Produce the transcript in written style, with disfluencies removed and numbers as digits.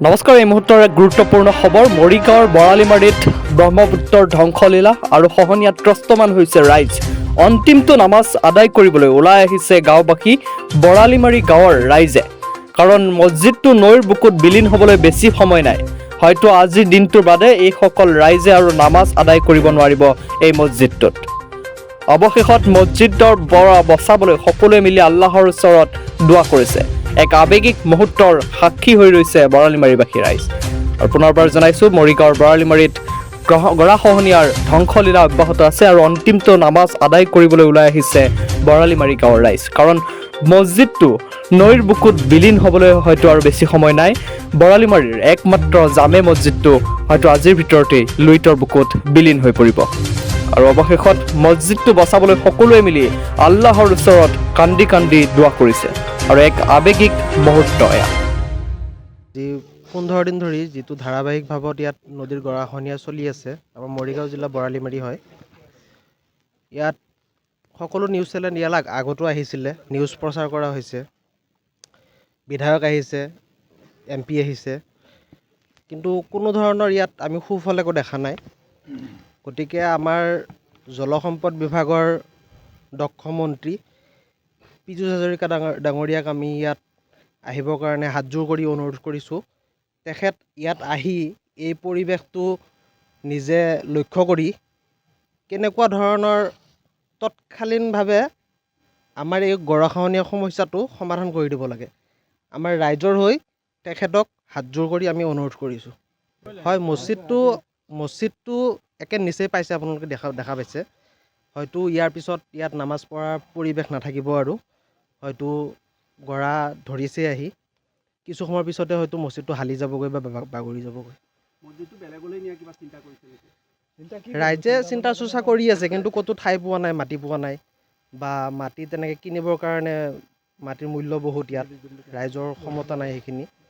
নমস্কাৰ। এই মুহূৰ্তৰ এক গুৰুত্বপূৰ্ণ খবৰ। মৰিগাঁৱৰ বৰালিমাৰীত ব্ৰহ্মপুত্ৰৰ ধ্বংসলীলা আৰু খহনীয়াত ত্ৰস্তমান হৈছে ৰাইজ। অন্তিমটো নামাজ আদায় কৰিবলৈ ওলাই আহিছে গাঁওবাসী, বৰালিমাৰী গাঁৱৰ ৰাইজে। কাৰণ মছজিদটো নৈৰ বুকুত বিলীন হ'বলৈ বেছি সময় নাই। হয়তো আজিৰ দিনটোৰ বাদে এইসকল ৰাইজে আৰু নামাজ আদায় কৰিব নোৱাৰিব এই মছজিদটোত। অৱশেষত মছজিদৰ পৰা বচাবলৈ সকলোৱে মিলি আল্লাহৰ ওচৰত দোৱা কৰিছে। এক আৱেগিক মুহূৰ্তৰ সাক্ষী হৈ ৰৈছে বৰালিমাৰীবাসী ৰাইজ। আৰু পুনৰবাৰ জনাইছোঁ, মৰিগাঁৱৰ বৰালিমাৰীত গৰাখহনীয়াৰ ধ্বংসলীলা অব্যাহত আছে আৰু অন্তিমটো নামাজ আদায় কৰিবলৈ ওলাই আহিছে বৰালিমাৰী গাঁৱৰ ৰাইজ। কাৰণ মছজিদটো নৈৰ বুকুত বিলীন হ'বলৈ হয়তো আৰু বেছি সময় নাই। বৰালিমাৰীৰ একমাত্ৰ জামে মছজিদটো হয়তো আজিৰ ভিতৰতেই লুইতৰ বুকুত বিলীন হৈ পৰিব। আৰু অৱশেষত মছজিদটো বচাবলৈ সকলোৱে মিলি আল্লাহৰ ওচৰত কান্দি কান্দি দোৱা কৰিছে আৰু এক আৱেগিক মুহূৰ্ত এয়া। যি 15 দিন ধৰি যিটো ধাৰাবাহিকভাৱত ইয়াত নদীৰ গৰাখহনীয়া চলি আছে, আমাৰ মৰিগাঁও জিলা বৰালিমাৰী হয়। ইয়াত সকলো নিউজ চেনেল ইয়াৰ আগতো আহিছিলে, নিউজ প্ৰচাৰ কৰা হৈছে, বিধায়ক আহিছে, MP আহিছে, কিন্তু কোনো ধৰণৰ ইয়াত আমি সুফল একো দেখা নাই। গতিকে আমাৰ জলসম্পদ বিভাগৰ দক্ষ মন্ত্ৰী পীযুষ হাজৰিকা ডাঙৰীয়াক আমি ইয়াত আহিবৰ কাৰণে হাতযোৰ কৰি অনুৰোধ কৰিছোঁ। তেখেত ইয়াত আহি এই পৰিৱেশটো নিজে লক্ষ্য কৰি কেনেকুৱা ধৰণৰ তৎকালীনভাৱে আমাৰ এই গৰাখহনীয়া সমস্যাটো সমাধান কৰি দিব লাগে, আমাৰ ৰাইজৰ হৈ তেখেতক হাতযোৰ কৰি আমি অনুৰোধ কৰিছোঁ। হয়, মছজিদটো একে নিচেই পাইছে, আপোনালোকে দেখা পাইছে। হয়তো ইয়াৰ পিছত ইয়াত নামাজ পঢ়াৰ পৰিৱেশ নাথাকিব আৰু হয়তো গৰা ধৰিছে আহি কিছু সময়ৰ পিছতে হয়তো মছজিদটো হালি যাবগৈ বা বাগৰি যাবগৈ। ৰাইজে চিন্তা চৰ্চা কৰি আছে, কিন্তু ক'তো ঠাই পোৱা নাই, মাটি পোৱা নাই, বা মাটি তেনেকৈ কিনিবৰ কাৰণে মাটিৰ মূল্য বহুত, ইয়াত ৰাইজৰ ক্ষমতা নাই সেইখিনি।